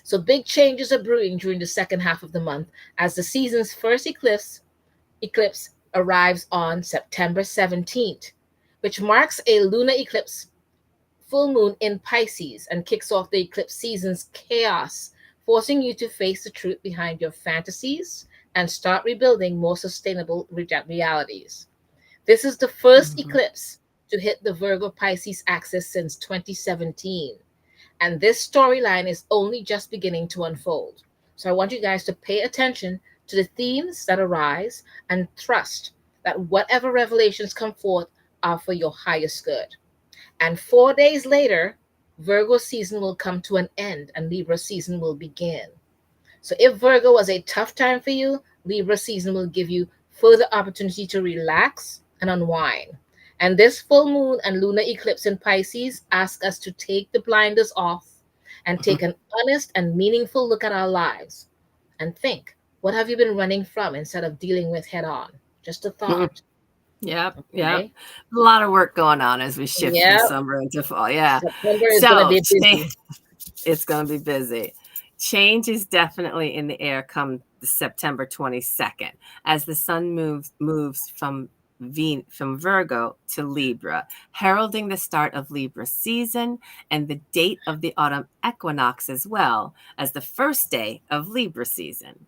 So big changes are brewing during the second half of the month as the season's first eclipse arrives on September 17th, which marks a lunar eclipse full moon in Pisces and kicks off the eclipse season's chaos, forcing you to face the truth behind your fantasies and start rebuilding more sustainable realities. This is the first Mhm. eclipse to hit the Virgo Pisces axis since 2017. And this storyline is only just beginning to unfold. So I want you guys to pay attention to the themes that arise and trust that whatever revelations come forth are for your highest good. And 4 days later, Virgo season will come to an end and Libra season will begin. So if Virgo was a tough time for you, Libra season will give you further opportunity to relax and unwind. And this full moon and lunar eclipse in Pisces ask us to take the blinders off and take an honest and meaningful look at our lives and think, what have you been running from instead of dealing with head on? Just a thought. Yep, yep. Okay. A lot of work going on as we shift from Yeah. summer into fall. Yeah. September is going to So be busy. it's going to be busy. Change is definitely in the air come September 22nd as the sun moves from Virgo to Libra, heralding the start of Libra season and the date of the autumn equinox as well as the first day of Libra season.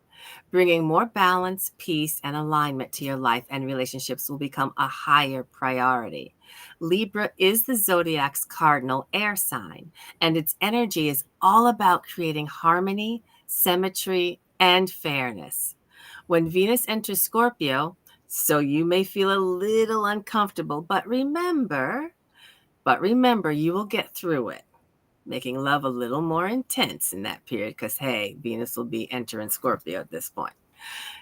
Bringing more balance, peace, and alignment to your life and relationships will become a higher priority. Libra is the zodiac's cardinal air sign, and its energy is all about creating harmony, symmetry, and fairness. When Venus enters Scorpio, so you may feel a little uncomfortable, but remember, you will get through it, making love a little more intense in that period because, hey, Venus will be entering Scorpio at this point.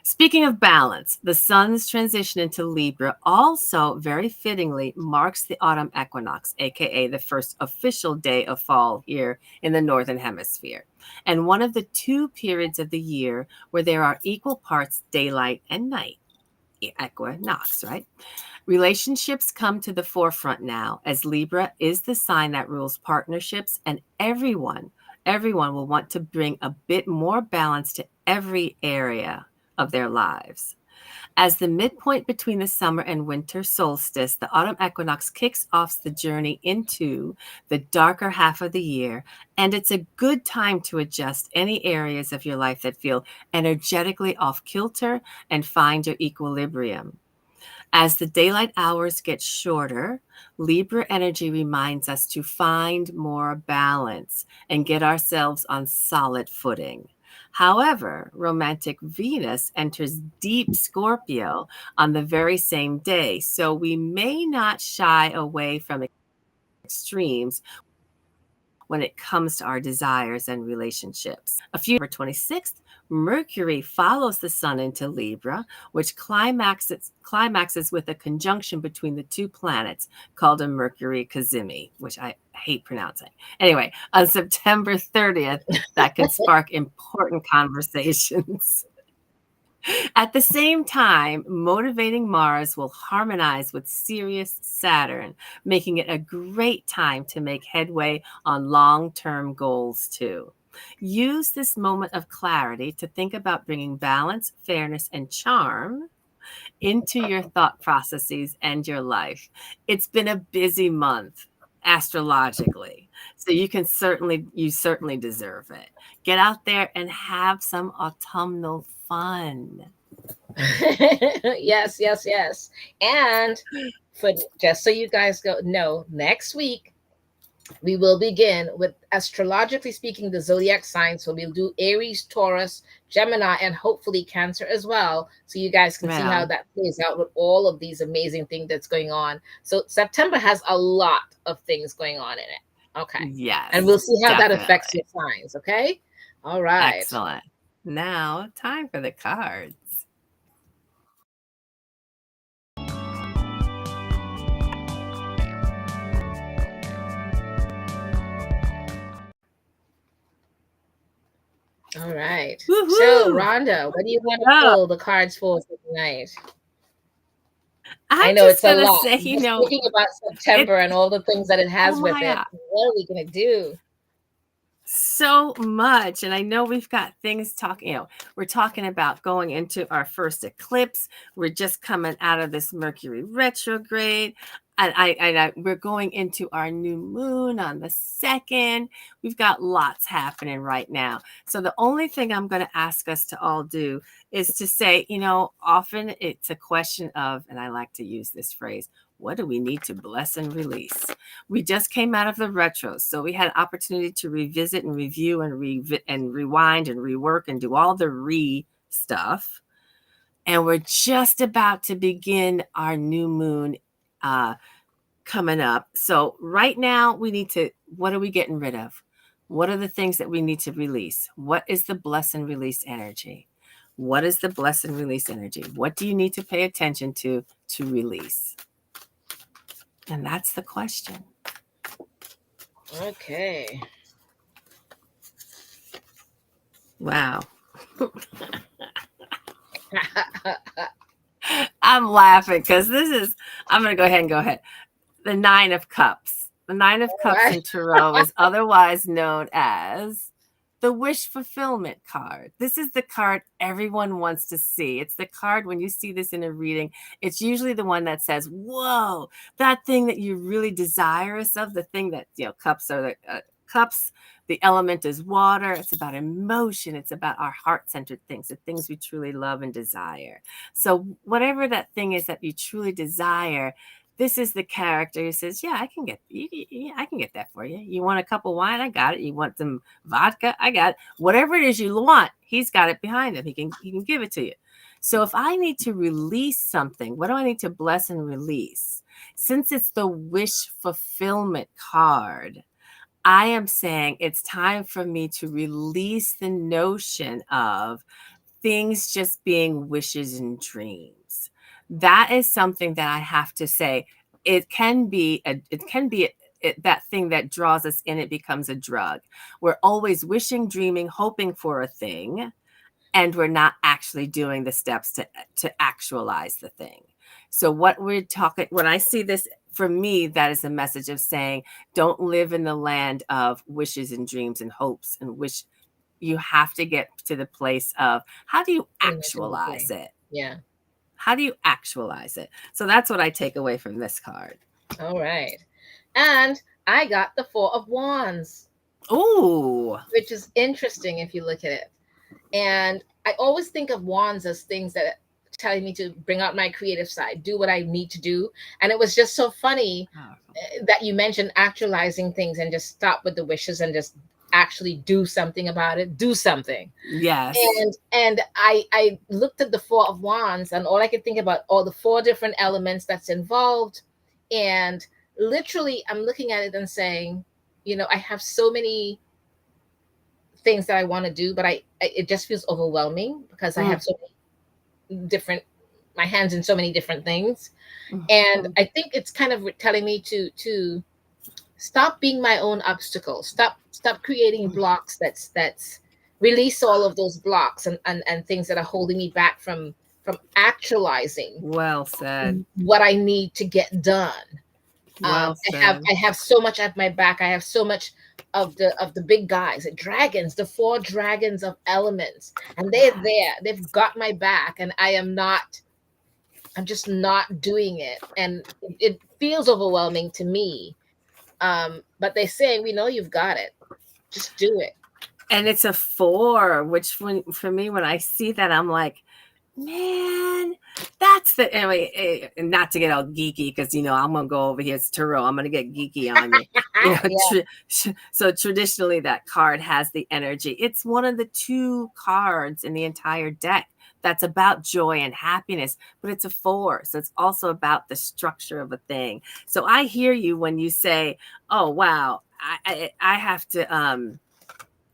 Speaking of balance, the sun's transition into Libra also very fittingly marks the autumn equinox, aka the first official day of fall here in the Northern Hemisphere, and one of the two periods of the year where there are equal parts daylight and night. Equinox, right? Relationships come to the forefront now as Libra is the sign that rules partnerships, and everyone will want to bring a bit more balance to every area of their lives. As the midpoint between the summer and winter solstice, the autumn equinox kicks off the journey into the darker half of the year, and it's a good time to adjust any areas of your life that feel energetically off kilter and find your equilibrium. As the daylight hours get shorter, Libra energy reminds us to find more balance and get ourselves on solid footing. However, romantic Venus enters deep Scorpio on the very same day, so we may not shy away from extremes when it comes to our desires and relationships. A few November 26th, Mercury follows the sun into Libra, which climaxes with a conjunction between the two planets called a Mercury Cazimi, which I hate pronouncing. Anyway, on September 30th, that can spark important conversations. At the same time, motivating Mars will harmonize with Sirius Saturn, making it a great time to make headway on long-term goals too. Use this moment of clarity to think about bringing balance, fairness, and charm into your thought processes and your life. It's been a busy month astrologically. So you certainly deserve it. Get out there and have some autumnal fun. Yes, yes, yes. And for just so you guys know, next week we will begin with, astrologically speaking, the zodiac signs. So we'll do Aries, Taurus, Gemini, and hopefully Cancer as well. So you guys can see how that plays out with all of these amazing things that's going on. So September has a lot of things going on in it. Okay. Yes. And we'll see how definitely. that affects your signs. Okay. All right. Excellent. Now, time for the cards. All right. Woo-hoo! So, Rhonda, what do you want to pull the cards for tonight? I know it's a lot. Say, just thinking about September and all the things that it has with it. God. What are we going to do? So much. And I know we've got things talking, we're talking about going into our first eclipse. We're just coming out of this Mercury retrograde. And we're going into our new moon on the 2nd. We've got lots happening right now. So the only thing I'm going to ask us to all do is to say, often it's a question of, and I like to use this phrase, what do we need to bless and release? We just came out of the retros, so we had an opportunity to revisit and review and rewind and rework and do all the stuff. And we're just about to begin our new moon coming up. So right now what are we getting rid of? What are the things that we need to release? What is the bless and release energy? What is the bless and release energy? What do you need to pay attention to release? And that's the question. Okay. Wow. I'm laughing because I'm going to go ahead. The 9 of Cups. The 9 of Cups in Tarot is otherwise known as the wish fulfillment card. This is the card everyone wants to see. It's the card when you see this in a reading, it's usually the one that says, whoa, that thing that you're really desirous of, the thing that, cups are the cups. The element is water. It's about emotion. It's about our heart-centered things, the things we truly love and desire. So whatever that thing is that you truly desire, this is the character who says, yeah, I can get that for you. You want a cup of wine? I got it. You want some vodka? I got it. Whatever it is you want, he's got it behind him. He can give it to you. So if I need to release something, what do I need to bless and release? Since it's the wish fulfillment card, I am saying it's time for me to release the notion of things just being wishes and dreams. That is something that I have to say. It can be that thing that draws us in. It becomes a drug. We're always wishing, dreaming, hoping for a thing, and we're not actually doing the steps to actualize the thing. So when I see this, for me, that is a message of saying, don't live in the land of wishes and dreams and hopes and wish. You have to get to the place of, how do you actualize it? Yeah. How do you actualize it? So that's what I take away from this card. All right. And I got the 4 of Wands. Ooh. Which is interesting if you look at it. And I always think of wands as things that telling me to bring out my creative side, do what I need to do. And it was just so funny that you mentioned actualizing things and just stop with the wishes and just actually do something about it. Do something. Yes. And I looked at the 4 of Wands, and all I could think about all the 4 different elements that's involved. And literally I'm looking at it and saying, I have so many things that I want to do, but it just feels overwhelming because I have so many different my hands in so many different things. And I think it's kind of telling me to stop being my own obstacle. Stop creating blocks. That's release all of those blocks and things that are holding me back from actualizing Well said. what I need to get done. Well I have said. I have so much at my back. I have so much of the big guys, the dragons, the four dragons of elements, and they're there. They've got my back, and I'm just not doing it, and it feels overwhelming to me. But they're saying, we know you've got it. Just do it. And it's a 4, which for me, when I see that, I'm like, man, that's the anyway. Not to get all geeky, because I'm gonna go over here. It's tarot. I'm gonna get geeky on you. Yeah. So traditionally, that card has the energy. It's one of the 2 cards in the entire deck that's about joy and happiness, but it's a 4, so it's also about the structure of a thing. So I hear you when you say, "Oh wow, I have to."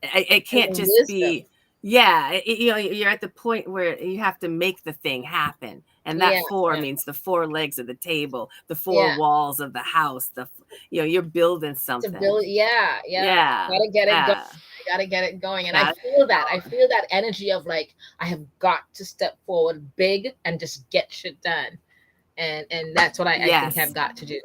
It can't And just wisdom. be, yeah, you're at the point where you have to make the thing happen. And that Yeah, 4 yeah, means the 4 legs of the table, the 4 yeah. walls of the house, you're building To something. build, yeah, yeah. Yeah. Gotta get it going. Yeah. I gotta get it going. And I Got feel it that. I going. feel that energy of like I have got to step forward big and just get shit done. And that's what I think I've Yes. got to do.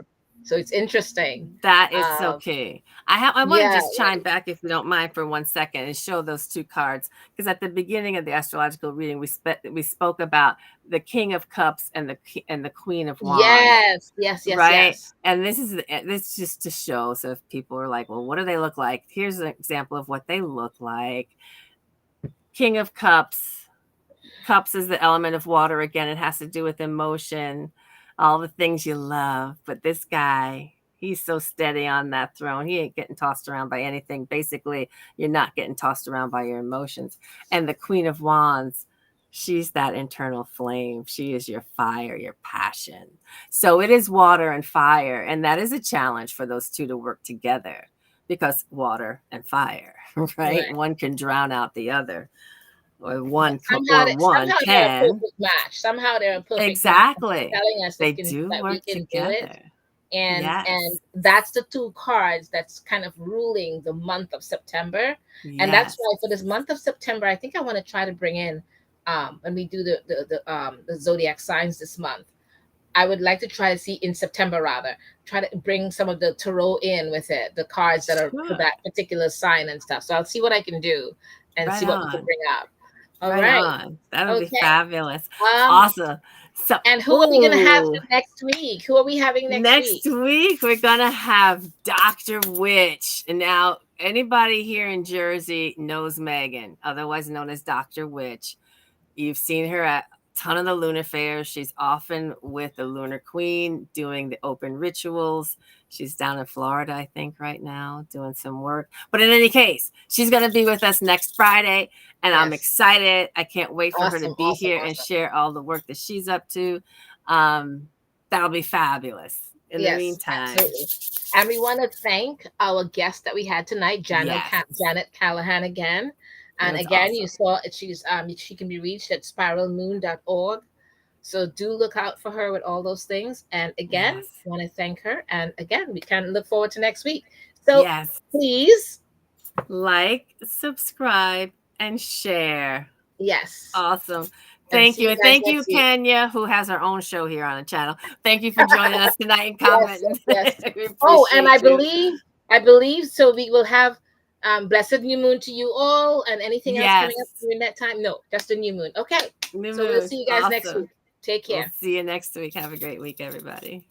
So it's interesting. That is so Um, key. I want to yeah, just chime back, if you don't mind, for 1 second and show those 2 cards, because at the beginning of the astrological reading, we spoke about the King of Cups and the Queen of Wands, yes, yes, yes, right? yes. And this just to show. So if people are like, well, what do they look like? Here's an example of what they look like. King of Cups. Cups is the element of water. Again, it has to do with emotion, all the things you love. But this guy, he's so steady on that throne. He ain't getting tossed around by anything. Basically, you're not getting tossed around by your emotions. And the Queen of Wands, she's that internal flame. She is your fire, your passion. So it is water and fire. And that is a challenge for those 2 to work together, because water and fire, right? Right. One can drown out the other, or But one somehow they're a can. perfect match. Somehow they're a perfect match. Exactly. Telling us They do that we work can do it. together. And Yes. that's the 2 cards that's kind of ruling the month of September. And that's Yes. why for this month of September, I think I want to try to bring in when we do the zodiac signs this month. I would like to try to see in September, rather try to bring some of the tarot in with it, the cards that are for Sure. that particular sign and stuff. So I'll see what I can do and Right see what we can on. bring up. All Right right. on. That would be Okay. fabulous. Um, Awesome. So, and who are we gonna have ooh, next week? Who are we having next next week? week we're gonna have Dr. Witch. And now, anybody here in Jersey knows Megan, otherwise known as Dr. Witch. You've seen her at a ton of the lunar fairs. She's often with the Lunar Queen doing the open rituals. She's down in Florida, I think, right now, doing some work. But in any case, she's going to be with us next Friday, and I'm Yes. excited. I can't wait for her to Awesome, be awesome, here and awesome. share all the work that she's up to. That'll be fabulous. In the Yes, meantime, absolutely. And we want to thank our guest that we had tonight, yes, Janet Callahan again. it And was again, you awesome. saw she can be reached at spiralmoon.org. So do look out for her with all those things. And again, Yes, want to thank her. And again, we can look forward to next week. So yes. please, Like, subscribe, and share. yes. Awesome. And Thank see you. you And guys thank you, next week. Kenya, who has her own show here on the channel. Thank you for joining us tonight and Yes, commenting. yes, yes. We Oh, and appreciate you. I believe so we will have blessed new moon to you all, and anything else coming up Yes. during that time. No, just a new moon. Okay. New So we'll moon. see you guys next Awesome. week. Take We'll care. see you next week. Have a great week, everybody.